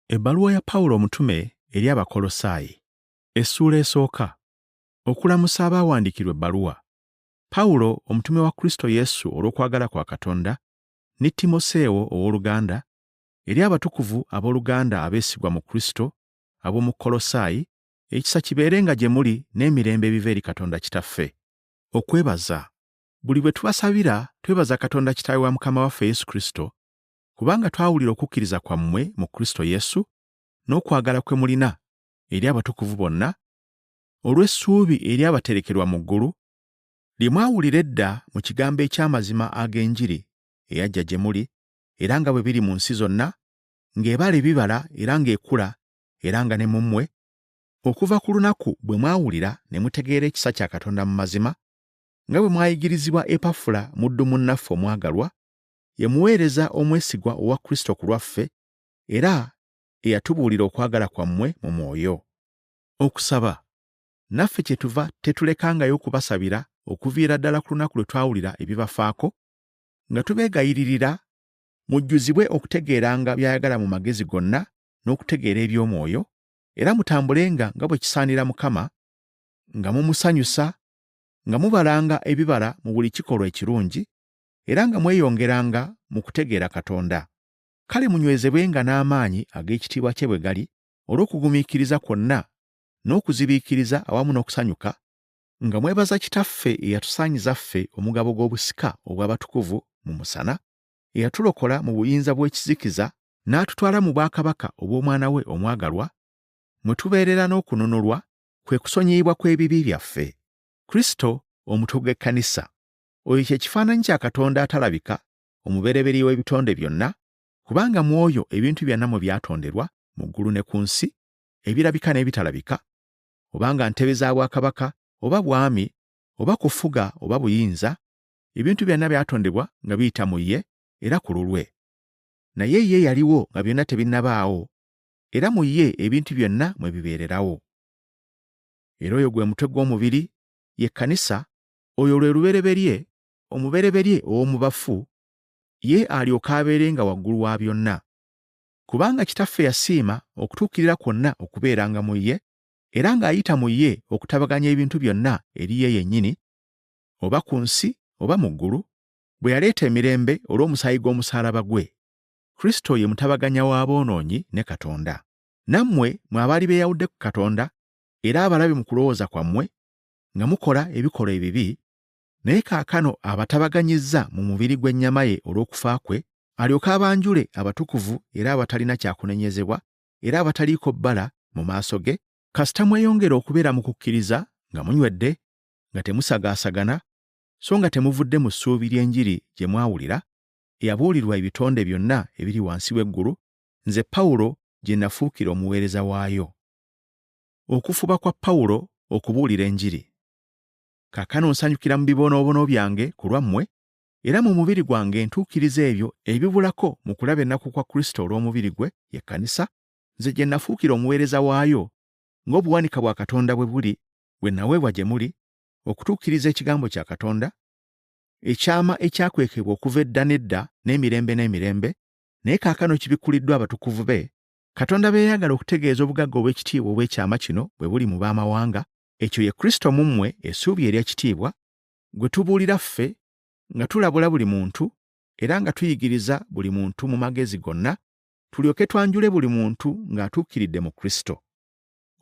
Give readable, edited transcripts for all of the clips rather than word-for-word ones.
Ebbaluwa ya Pawulo omutume eri Abakolosaayi, essuula esooka. Okulamusa abaawandiikirwa ebbaluwa. Pawulo, omutume wa Kristo Yesu olw'okwagala kwa Katonda, ne Timoseewo owooluganda, eri abatukuvu abooluganda abeesigwa mu Kristo, ab'omu Kolosaayi, ekisa kibeerenga gye muli n'emirembe ebiva eri Katonda Kitaffe. Okwebaza. Buli bwe tubasabira, twebaza Katonda Kitaawe wa Mukama waffe Yesu Kristo, kubanga twawulira okukkiriza kwammwe mu Kristo Yesu, n'okwagala kwe mulina eri abatukuvu bonna, olw'essuubi eri abaterekerwa mu ggulu, lye mwawulira edda mu kigambo eky'amazima ag'Enjiri eyajja gye muli, era nga bwe biri mu nsi zonna, ng'ebala ebibala era ng'ekula, era nga ne mu mmwe, okuva ku lunaku bwe mwawulira ne mutegeera ekisa kya Katonda mu mazima, nga bwe mwayigirizibwa Epafula muddu munnaffe omwagalwa, ye muweereza omwesigwa owa Kristo ku lwaffe, era eyatubuulira okwagala kwammwe mu mwoyo. Okusaba. Naffe kyetuva tetulekangayo kubasabira okuviira ddala ku lunaku lwe twawulira ebibafaako, nga tubeegayiririra mujjuzibwe okutegeeranga by'ayagala mu magezi gonna n'okutegeera eby'omwoyo, era mutambulenga nga bwe kisaanira Mukama, nga mumusanyusa, nga mubalanga ebibala mu buli kikolwa ekirungi, era nga mweyongeranga mu kutegeera Katonda. Kale munywezebwenga n'amaanyi ag'ekitiibwa kye bwe gali, olw'okugumiikiriza kwonna, n'okuzibiikiriza awamu n'okusanyuka, nga mwebaza Kitaffe eyatusaanyiza ffe omugabo gw'obusika obw'abatukuvu mu musana, eyatulokola mu buyinza bw'ekizikiza, n'atutwala mu bwakabaka obw'Omwana we omwagalwa, mwe tubeerera n'okununulwa, kwe kusonyiyibwa kw'ebibi byaffe. Kristo, omutwe gw'Ekkanisa, oyo kye kifaananyi kya Katonda atalabika, omubereberye w'ebitonde byonna, kubanga mu oyo ebintu byonna mwe byatonderwa, mu ggulu ne ku nsi, ebirabika n'ebitalabika, obanga ntebe za bwakabaka, oba bwami, oba kufuga, oba buyinza, ebintu byonna byatondebwa nga biyita mu ye, era ku lulwe. Naye ye yaliwo nga byonna tebinnabaawo, era mu ye ebintu byonna mwe bibeererawo. Era oyo gwe mutwe gw'omubiri, ye Kkanisa, oyo lwe lubereberye, omubereberye ow'omu bafu, ye alyoka abeerenga waggulu wa byonna. Kubanga Kitaffe yasiima okutuukirira kwonna okubeeranga mu ye, era ng'ayita mu ye okutabaganya ebintu byonna eri ye yennyini, oba ku nsi oba mu ggulu, bwe yaleeta emirembe olw'omusaayi gw'omusaalaba gwe. Kristo ye mutabaganya w'aboonoonyi ne Katonda. Nammwe mwe abaali beeyawudde ku Katonda, era abalabe mu kulowooza kwammwe, nga mukola ebikolwa ebibi, naye kaakano abatabaganyizza mu mubiri gw'ennyama ye olw'okufa kwe, alyoke abanjule abatukuvu era abatalina kyakunenyezebwa, era abataliiko bbala mu maaso ge, kasita mweyongera okubeera mu kukkiriza, nga munywedde, nga temusagaasagana, so nga temuvudde mu ssuubi ly'Enjiri gye mwawulira, eyabuulirwa ebitonde byonna ebiri wansi w'eggulu, nze Pawulo gye nafuukira omuweereza waayo. Okufuba kwa Pawulo okubuulira Enjiri. Kaakano nsanyukira mu bibonoobono byange ku lwammwe, era mu mubiri gwange ntuukiriza ebyo ebibulako mu kulaba ennaku kwa Kristo olw'omubiri gwe, ye Kkanisa, nze gye nafuukira omuweereza waayo, ng'obuwanika bwa Katonda bwe buli, bwe naweebwa gye muli, okutuukiriza ekigambo kya Katonda, ekyama ekyakwekebwa okuva edda n'edda n'emirembe n'emirembe, naye kaakano kibikkuliddwa abatukuvu be, Katonda beeyagala okutegeeza obugagga obw'ekitiibwa obw'ekyama kino bwe buli mu baamawanga, ekyo ye Kristo mu mmwe essuubi ery'ekitiibwa, gwe tubuulira ffe, nga tulabula buli muntu, era nga tuyigiriza buli muntu mu magezi gonna, tulyoke twanjule buli muntu ng'atuukiridde mu Kristo.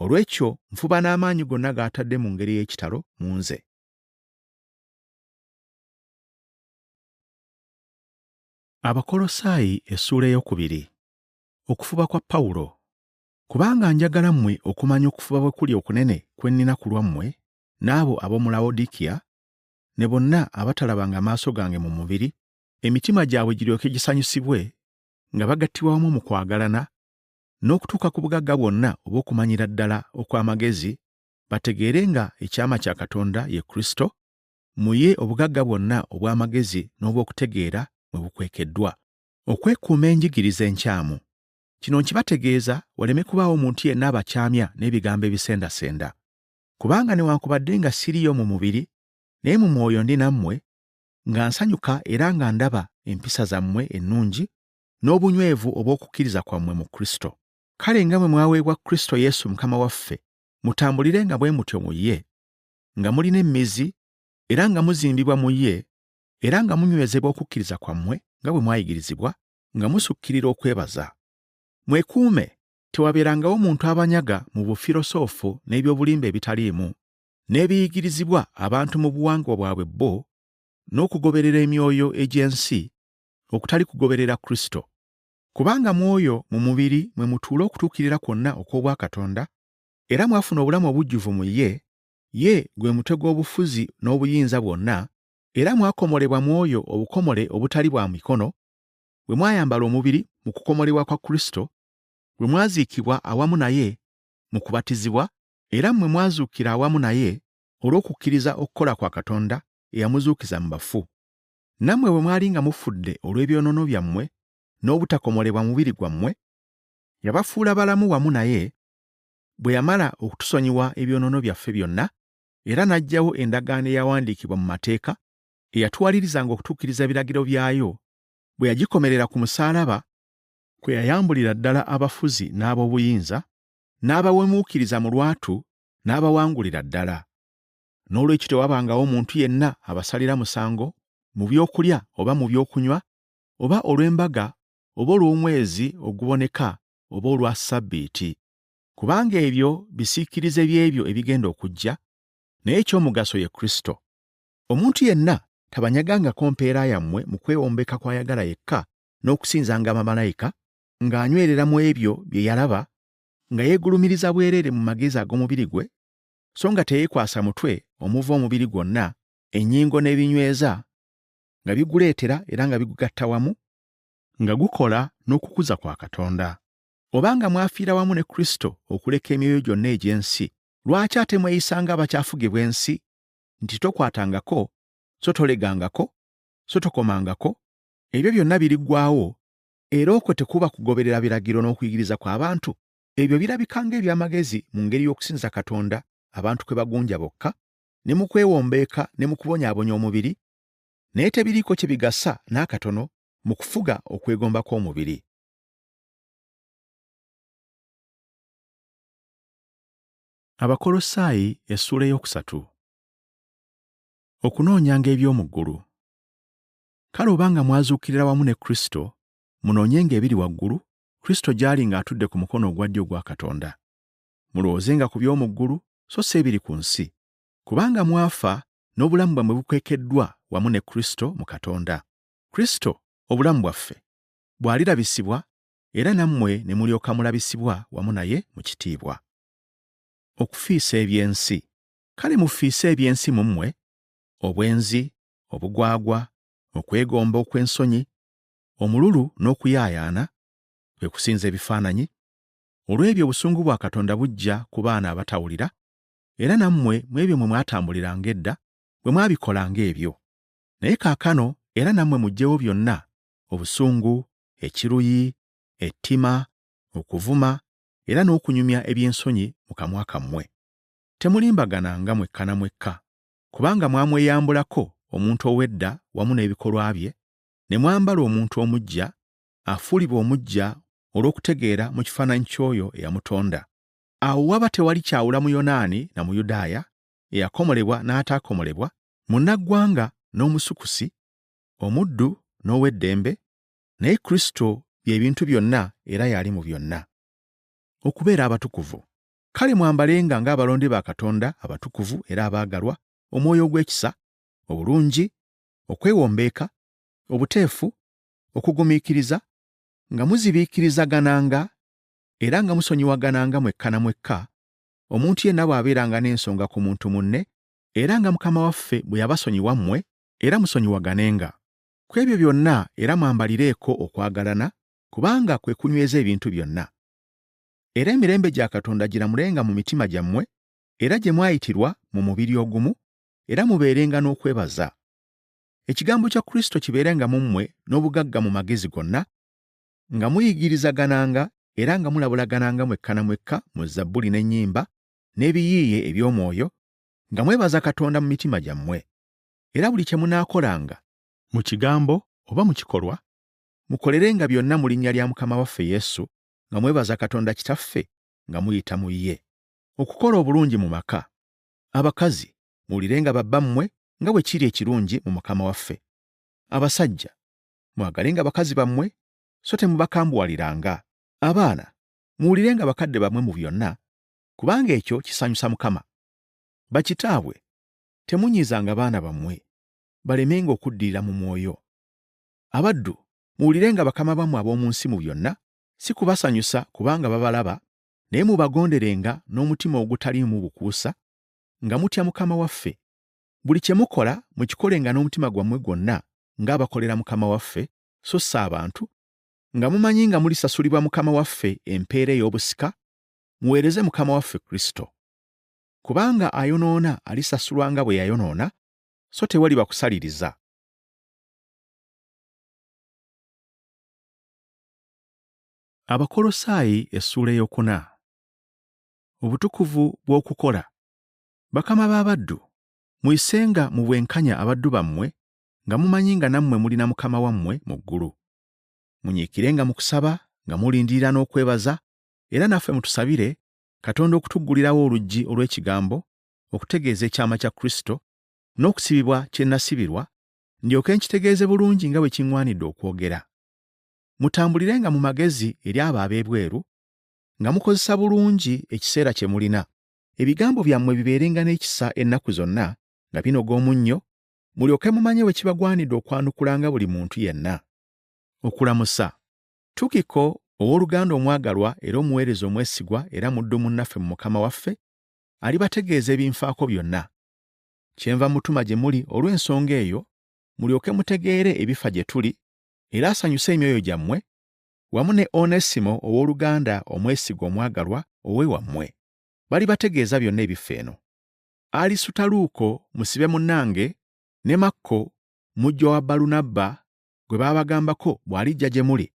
Olw'ekyo nfuba n'amaanyi gonna g'atadde mu ngeri y'ekitalo mu nze. Abakolosaayi essuula ey'okubiri. Okufuba kwa Pawulo. Kubanga njagala mmwe okumanya okufuba bwe kuli okunene kwe nnina ku lwammwe, n'abo ab'omu Lawodikiya, ne bonna abatalabanga maaso gange mu mubiri, emitima gyabwe giryoke gisanyusibwe, nga bagattibwa wamu mu kwagalana, n'okutuuka ku bugagga bwonna obw'okumanyira ddala okw'amagezi, bategeere nga ekyama kya Katonda ye Kristo, mu ye obugagga bwonna obw'amagezi n'obw'okutegeera mwe bukwekeddwa. Okwekuuma enjigiriza enkyamu. Kino nkibategeeza waleme kubaawo omuntu yenna abakyamya n'ebigambo ebisendasenda. Kubanga newankubadde nga siriyo mu mubiri, naye mu mwoyo ndi nammwe, nga nsanyuka era nga ndaba empisa zammwe ennungi, n'obunywevu obw'okukkiriza kwammwe mu Kristo. Kale nga bwe mwaweebwa Kristo Yesu Mukama waffe, mutambulirenga bwe mutyo mu ye, nga mulina emmizi era nga muzimbibwa mu ye, era nga munywezebwa okukkiriza kwammwe nga bwe mwayigirizibwa, nga musukkirira okwebaza. Mwekuume tewabeerangawo muntu abanyaga mu bufirosoofu n'ebyobulimba ebitaliimu, n'ebiyigirizibwa abantu mu buwangwa bwabwe bo, n'okugoberera emyoyo egy'ensi, okutali kugoberera Kristo. Kubanga mwoyo mu mubiri mwe mutuula okutuukirira kwonna okw'obwakatonda, era mwafuna obulamu obujjuvu mu ye gwe mutwe gw'obufuzi n'obuyinza bwonna, era mwakomolebwa mu oyo obukomole obutali bwa mikono, bwe mwayambala omubiri mu kukomolebwa kwa Kristo, bwe mwaziikibwa awamu naye mu kubatizibwa, era mmwe mwazuukira awamu naye olw'okukkiriza okukola kwa Katonda eyamuzuukiza mu bafu. Nammwe bwe mwali nga mufudde olw'ebyonoono byammwe n'obutakomolebwa mubiri gwammwe, yabafuula balamu wamu naye, bwe yamala okutusonyiwa ebyonoono byaffe byonna, era n'aggyawo endagaano eyawandiikibwa mu mateeka, eyatuwalirizanga okutuukiriza ebiragiro byayo, bwe yagikomerera ku musaalaba, kwe yayambulira ddala abafuzi n'ab'obuyinza, n'abawemuukiriza mu lwatu, n'abawangulira ddala. N'olwekyo tewabangawo muntu yenna abasalira musango mu byokulya oba mu byokunywa, oba olw'embaga, oba olw'omwezi oguboneka, oba olwa Ssabbiiti, kubanga ebyo bisiikirize by'ebyo ebigenda okujja, naye eky'omugaso ye Kristo. Omuntu yenna tabanyagangako mpeera yammwe mu kwewombeka kw'ayagala yekka n'okusinzanga bamalayika, ng'anywerera mu ebyo bye yalaba, nga yeegulumiriza bwereere mu magezi ag'omubiri gwe, so nga teyeekwasa mutwe omuva omubiri gwonna, ennyingo n'ebinyweza, nga biguleetera era nga bigugatta wamu, nga gukola n'okukuza kwa Katonda. Obanga mwafiira wamu ne Kristo okuleka emyoyo gyonna egy'ensi, lwaki ate mweyisanga abakyafuge bw'ensi, nti tokwatangako, so tolegangako, so tokomangako? Ebyo byonna biriggwaawo, era okwo tekuba kugoberera biragiro n'okuyigiriza kw'abantu. Ebyo birabika ng'eby'amagezi mu ngeri y'okusinza Katonda abantu kwe bagunja bokka, ne mu kwewombeeka ne mu kubonyaabonya omubiri, naye tebiriiko kye bigasa n'akatono mu kufuga okwegomba kw'omubiri. Abakolosaayi essuula ey'okusatu. Okunoonyanga eby'omu ggulu. Kale obanga mwazuukirira wamu ne Kristo, munoonyenga ebiri waggulu, Kristo gy'ali ng'atudde ku mukono ogwa ddyo ogwa Katonda. Mulowoozenga ku by'omu ggulu, so si ebiri ku nsi, kubanga mwafa n'obulamu bwammwe bukwekeddwa wamu ne Kristo mu Katonda. Kristo, obulamu bwaffe, bw'alirabisibwa, era nammwe ne mulyoka mulabisibwa wamu naye mu kitiibwa. Okufiisa eby'ensi. Kale mufiise eby'ensi mu mmwe: obwenzi, obugwagwa, okwegomba okw'ensonyi, omululu n'okuyaayaana, kwe kusinza ebifaananyi. Olw'ebyo obusungu bwa Katonda bujja ku baana abatawulira, era nammwe mu ebyo mwe mwatambuliranga edda, bwe mwabikolanga ebyo. Naye kaakano era nammwe muggyewo byonna: obusungu, ekiruyi, ettima, okuvuma, era n'okunyumya eby'ensonyi mu kamwa kammwe. Temulimbagananga mwekka na mwekka, kubanga mwamweyambulako omuntu ow'edda wamu n'ebikolwa bye, ne mwambala omuntu omuggya, afuulibwa omuggya olw'okutegeera mu kifaananyi ky'oyo eyamutonda. Awo waba tewali kyawula Muyonaani na Muyudaaya, eyakomolebwa n'ataakomolebwa, munnaggwanga n'omusukusi, omuddu n'ow'eddembe, naye Kristo by'ebintu byonna era y'ali mu byonna. Okubeera abatukuvu. Kale mwambalenga ng'abalonde ba Katonda abatukuvu era abaagalwa, omwoyo ogw'ekisa, obulungi, okwewombeeka, obuteefu, okugumiikiriza, nga muzibiikirizagananga era nga musonyiwagananga mwekka na mwekka, omuntu yenna bw'abeeranga n'ensonga ku muntu munne, era nga Mukama waffe bwe yabasonyiwa mmwe, era musonyiwaganenga. Ku ebyo byonna era mwambalireeko okwagalana, kubanga kwe kunyweza ebintu byonna. Era emirembe gya Katonda giramulenga mu mitima gyammwe, era gye mwayitirwa mu mubiri ogumu, era mubeerenga n'okwebaza. Ekigambo kya Kristo kibeerenga mu mmwe n'obugagga mu magezi gonna, nga muyigirizagananga era nga mulabulagananga mwekka na mwekka mu Zabbuli n'ennyimba n'ebiyiiye eby'omwoyo, nga mwebaza Katonda mu mitima gyammwe. Era buli kye munaakolanga, mu kigambo oba mu kikolwa, mukolerenga byonna mu linnya lya Mukama waffe Yesu, nga mwebaza Katonda Kitaffe nga muyita mu ye. Okukola obulungi mu maka. Abakazi, muwulirenga babbammwe nga bwe kiri ekirungi mu Mukama waffe. Abasajja, mwagalenga bakazi bammwe, so temubakambuwaliranga. Abaana, muwulirenga bakadde bammwe mu byonna, kubanga ekyo kisanyusa Mukama. Bakitaabwe, temunyiizanga baana bammwe, balemenga okuddirira mu mwoyo. Abaddu, muwulirenga bakama bammwe ab'omu nsi mu byonna, si kubasanyusa kubanga babalaba, naye mubagonderenga n'omutima ogutaliimu bukuusa, nga mutya Mukama waffe. Buli kye mukola mukikolenga n'omutima gwammwe gwonna ng'abakolera Mukama waffe, so si abantu, nga mumanyi nga mulisasulibwa Mukama waffe empeera ey'obusika, muweereze Mukama waffe Kristo. Kubanga ayonoona alisasulwa nga bwe yayonoona, so tewaliba kusaliriza. Abakolosaayi essuula ey'okuna. Obutukuvu bw'okukola. Bakama b'abaddu, muyisenga mu bwenkanya abaddu bammwe, nga mumanyi nga nammwe mulina Mukama wammwe mu ggulu. Munyiikirenga mu kusaba, nga mulindirira n'okwebaza, era naffe mutusabire Katonda okutuggulirawo oluggi olw'ekigambo, okutegeeza ekyama kya Kristo, n'okusibibwa kye nasibirwa, ndyoke nkitegeeze bulungi nga bwe kiŋŋwanidde okwogera. Mutambulirenga mu magezi eri abo ab'ebweru, nga mukozesa bulungi ekiseera kye mulina. Ebigambo byammwe bibeerenga n'ekisa ennaku zonna, nga binoga omunnyo, mulyoke mumanye bwe kibagwanidde okwanukulanga buli muntu yenna. Okulamusa. Tukiko, owooluganda omwagalwa era omuweereza omwesigwa era muddu munnaffe mu Mukama waffe, alibategeeza ebinfaako byonna. Kyenva mutuma gye muli olw'ensonga eyo, mulyoke mutegeere ebifa gye tuli, era asanyuse emyoyo gyammwe, wamu ne Onesimo owooluganda omwesigwa omwagalwa ow'ewammwe. Balibategeeza byonna ebifa eno. Alisutaluuko musibe munnange, ne Makko mujja wa Balunabba gwe baabagambako bw'alijja gye muli,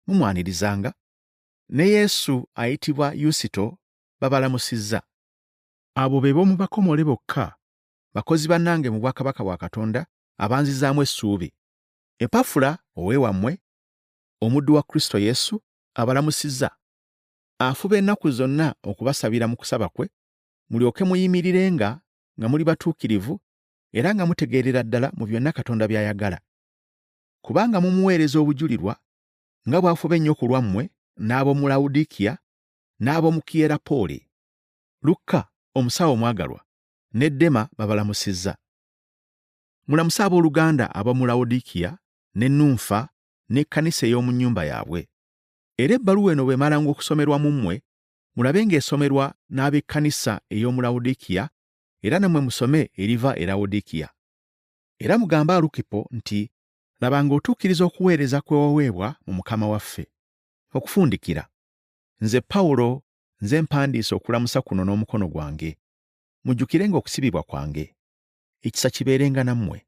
mumwanirizanga. Ne Yesu ayitibwa Yusito babalamusizza. Abo be b'omu bakomole bokka, bakozi bannange mu bwakabaka bwa Katonda, abanzizaamu essuubi. Epafula ow'ewammwe, omuddu wa Kristo Yesu, abalamusizza. Afuba ennaku zonna okubasabira mu kusaba kwe, mulyoke muyimirirenga nga muli batuukirivu era nga mutegeerera ddala mu byonna Katonda by'ayagala. Kubanga mumuweereza obujulirwa, nga bw'afuba ennyo ku lwammwe, n'ab'omu Lawodikiya, n'ab'omu Kiyerapooli. Lukka, omusawo omwagalwa, ne Dema babalamusizza. Mulamuse abooluganda ab'omu Lawodikiya, ne Numfa, n'ekkanisa ey'omu nnyumba yaabwe. Era ebbaluwa eno bw'emalanga okusomerwa mu mmwe, mulabe ng'esomerwa n'ab'ekkanisa ey'omu Lawodikiya, era nammwe musome eriva e Lawodikiya. Era mugambe Alukipo nti, laba ng'otuukiriza okuweereza kwe waweebwa mu Mukama waffe. Okufundikira. Nze Pawulo, nze mpandiise okulamusa kuno n'omukono gwange. Mujjukirenga okusibibwa kwange. Ekisa kibeerenga nammwe.